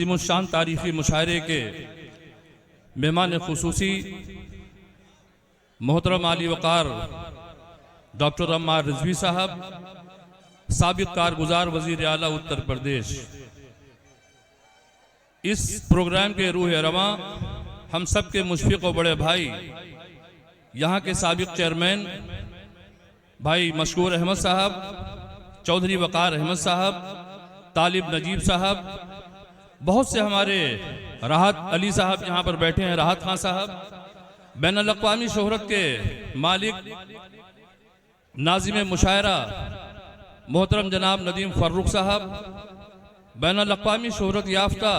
शान तारीखी मुशायरे के मेहमान खुसूसी मोहतरम आली वक़ार डॉक्टर अम्मार रिजवी साहब, साबिक़ कारगुजार वज़ीर आला उत्तर प्रदेश। इस प्रोग्राम के रूह रवां हम सब के मुशफ़िक़ व बड़े भाई, यहाँ के साबिक़ चेयरमैन भाई मशकूर अहमद साहब, चौधरी वक़ार अहमद साहब, तालिब नजीब साहब, बहुत से हमारे राहत अली साहब यहाँ पर बैठे हैं, राहत खान साहब, बैनुल अक़वामी शोहरत के मालिक नाज़िम मुशायरा मोहतरम जनाब नदीम फ़र्रुख साहब, बैनुल अक़वामी शोहरत याफ्ता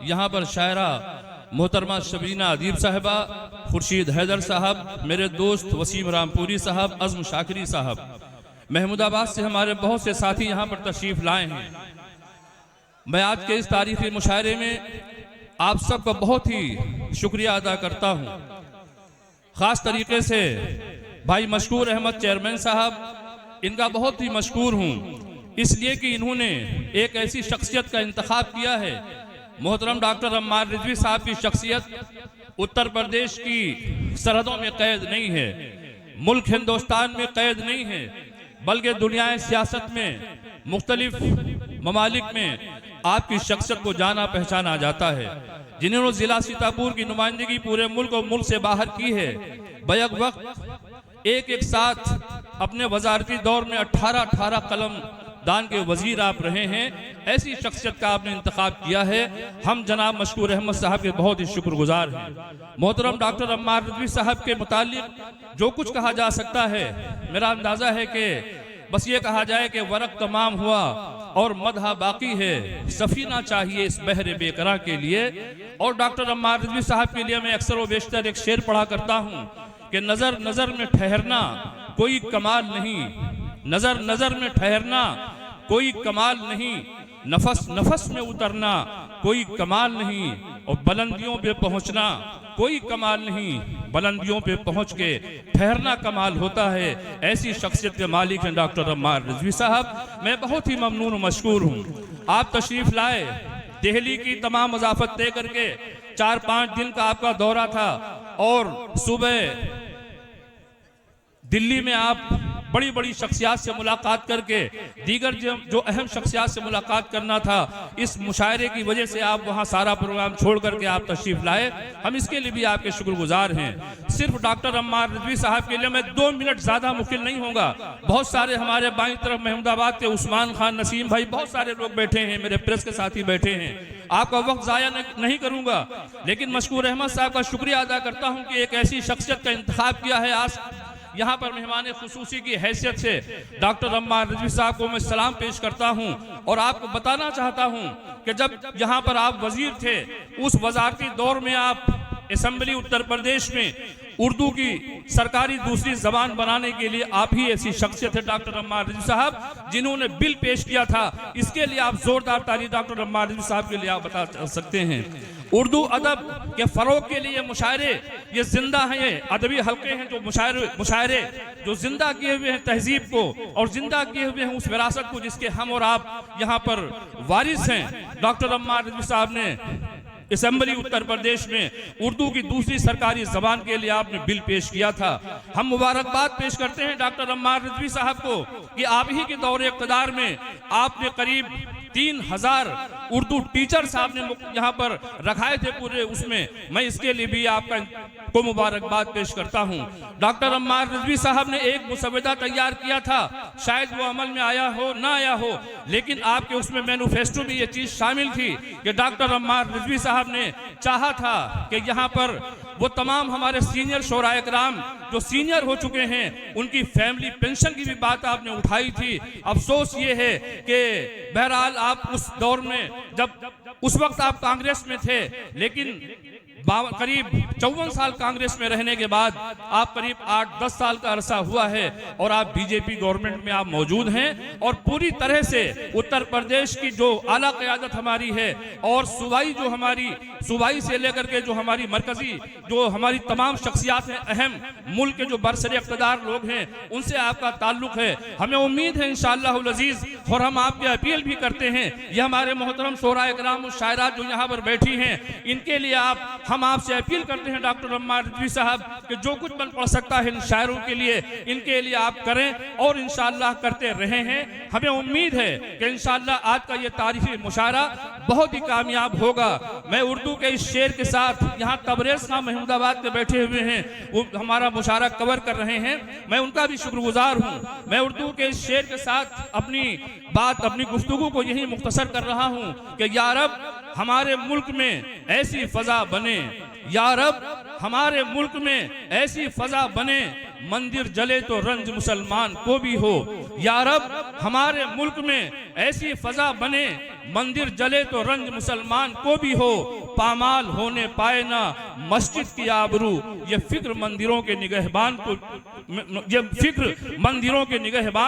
यहाँ पर शायरा मोहतरमा शबीना अदीब साहिबा, खुर्शीद हैदर साहब, मेरे दोस्त वसीम रामपुरी साहब, अज़्म शाकिरी साहब, महमूदाबाद से हमारे बहुत से साथी यहाँ पर तशरीफ़ लाए हैं। मैं आज के इस तारीख़ी मुशायरे में आप सबका बहुत ही शुक्रिया अदा करता हूँ। ख़ास तरीके से भाई मशकूर अहमद चेयरमैन साहब, इनका बहुत ही मशकूर हूँ, इसलिए कि इन्होंने एक ऐसी शख्सियत का इंतखाब किया है। मोहतरम डॉक्टर अम्मार रिजवी साहब की शख्सियत उत्तर प्रदेश की सरहदों में कैद नहीं है, मुल्क हिंदुस्तान में कैद नहीं है, बल्कि दुनिया सियासत में मुख्तलिफ ममालिक में आपकी शख्सियत को जाना पहचाना जाता है, जिन्होंने ज़िला सीतापुर की नुमाइंदगी पूरे मुल्क और मुल्क से बाहर की है। बैक वक्त एक साथ अपने वजारती दौर में 18 कलम दान के वजीर आप रहे हैं। ऐसी शख्सियत का आपने इंतखाब किया है। हम जनाब मशकूर अहमद साहब के बहुत ही शुक्रगुजार हैं। मोहतरम डॉक्टर अम्मार रिजवी साहब के मुतालिक जो कुछ कहा जा सकता है, मेरा अंदाज़ा है कि बस ये कहा जाए कि वरक तमाम हुआ और मदहा बाकी है, सफीना चाहिए इस बहरे बेकरार के लिए। और डॉक्टर अम्मार रिजवी साहब के लिए मैं अक्सर व बेशतर एक शेर पढ़ा करता हूँ कि नज़र नज़र में ठहरना कोई कमाल नहीं, नज़र नज़र में ठहरना कोई कमाल नहीं, नफस नफस में उतरना कोई कमाल नहीं, और बुलंदियों पे पहुंचना कोई कमाल नहीं, बुलंदियों पे पहुंच के ठहरना कमाल होता है। ऐसी शख्सियत के मालिक हैं डॉक्टर अम्मार रिजवी साहब। मैं बहुत ही ममनून मशकूर हूँ। आप तशरीफ़ लाए, दिल्ली की तमाम मज़ाफ़त तय करके 4-5 दिन का आपका दौरा था, और सुबह दिल्ली में आप बड़ी बड़ी शख्सियात से मुलाकात करके दीगर जो अहम शख्सियात से मुलाकात करना था, इस मुशायरे की वजह से आप वहाँ सारा प्रोग्राम छोड़ करके आप तशरीफ़ लाए। हम इसके लिए भी आपके शुक्रगुजार हैं। सिर्फ डॉक्टर अम्मार रिजवी साहब के लिए मैं 2 मिनट ज़्यादा मुश्किल नहीं होगा। बहुत सारे हमारे बाईं तरफ महमूदाबाद के उस्मान खान, नसीम भाई, बहुत सारे लोग बैठे हैं, मेरे प्रेस के साथी बैठे हैं। आपका वक्त ज़ाया नहीं करूँगा, लेकिन मशकूर अहमद साहब का शुक्रिया अदा करता हूँ कि एक ऐसी शख्सियत का इंतखाब किया है। आज यहाँ पर मेहमान खुसूसी की हैसियत से डॉक्टर अम्मार रिजवी साहब को मैं सलाम पेश करता हूँ, और आपको बताना चाहता हूँ कि जब यहाँ पर आप वजीर थे, उस वजारती दौर में आप असम्बली उत्तर प्रदेश में उर्दू की सरकारी दूसरी जबान बनाने के लिए आप ही ऐसी शख्सियत है डॉक्टर अम्मार रिजवी साहब, जिन्होंने बिल पेश किया था। इसके लिए आप जोरदार तारीफ डॉक्टर अम्मार रिजवी साहब के लिए आप बता सकते हैं। उर्दू अदब के फ़रोग के लिए मुशायरे ये जिंदा हैं, ये अदबी हल्के हैं जो मुशायरे जो जिंदा किए हुए हैं तहजीब को, और जिंदा किए हुए हैं उस विरासत को जिसके हम और आप यहाँ पर वारिस हैं। डॉक्टर अम्मार रिजवी साहब ने असम्बली उत्तर प्रदेश में उर्दू की दूसरी सरकारी जबान के लिए आपने बिल पेश किया था। हम मुबारकबाद पेश करते हैं डॉक्टर अम्मार रिजवी साहब को कि आप ही के दौरे इक़्तिदार में आपने करीब 3000 उर्दू टीचर्स आपने यहाँ पर रखाए थे पूरे उसमें। मैं इसके लिए भी आपका को मुबारकबाद पेश करता हूँ। डॉक्टर अम्मार रिजवी साहब ने एक मुसवदा तैयार किया था, शायद वो अमल में आया हो ना आया हो, लेकिन आपके उसमें मैनिफेस्टो में ये चीज़ शामिल थी कि डॉक्टर अम्मार रिजवी साहब ने चाहा था कि यहाँ पर वो तमाम हमारे सीनियर शोरा इकराम जो सीनियर हो चुके हैं, उनकी फैमिली पेंशन की भी बात आपने उठाई थी। अफसोस ये है कि बहरहाल आप उस दौर में, जब उस वक्त आप कांग्रेस में थे, लेकिन करीब 54 साल कांग्रेस में रहने के बाद आप करीब 8-10 साल का अरसा हुआ है और आप बीजेपी गवर्नमेंट में आप मौजूद हैं, और पूरी तरह से उत्तर प्रदेश की जो आला क़यादत हमारी है और सूबाई जो हमारी सूबाई से लेकर के जो हमारी मरकजी जो हमारी तमाम शख्सियात हैं, अहम मुल्क के जो बरसर इक़्तिदार लोग हैं, उनसे आपका ताल्लुक़ है। हमें उम्मीद है इंशाअल्लाहुल अज़ीज़, और हम आपकी अपील भी करते हैं, ये हमारे मोहतरम शोरा इकराम तमाम शायरात जो यहाँ पर बैठी हैं, इनके लिए हम आपसे अपील करते हैं डॉक्टर अम्मा रिजवी साहब कि जो कुछ बन पड़ सकता है इन शायरों के लिए, इनके लिए आप करें और इंशाअल्लाह करते रहे हैं। हमें उम्मीद है कि इंशाअल्लाह आज का ये तारीखी मुशायरा बहुत ही कामयाब होगा। मैं उर्दू के इस शेर के साथ यहाँ तबरेज़ खां महमूदाबाद के बैठे हुए हैं, वो हमारा मुशायरा कवर कर रहे हैं, मैं उनका भी शुक्रगुजार हूँ। मैं उर्दू के इस शेर के साथ अपनी गुफ्तगू को यही मुख्तसर कर रहा हूँ कि या रब हमारे मुल्क में ऐसी फजा बने, या रब हमारे मुल्क में ऐसी फजा बने, मंदिर जले तो रंज मुसलमान को भी हो। या रब हमारे मुल्क में ऐसी फजा बने, मंदिर जले तो रंज मुसलमान को भी हो। पामाल होने पाए ना मस्जिद की आबरू, ये फिक्र मंदिरों के निगहबान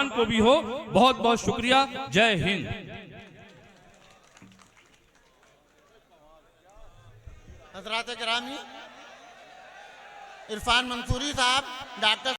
को भी हो। बहुत बहुत शुक्रिया। जय हिंद। हज़रात गिरामी, इरफान मंसूरी साहब, डॉक्टर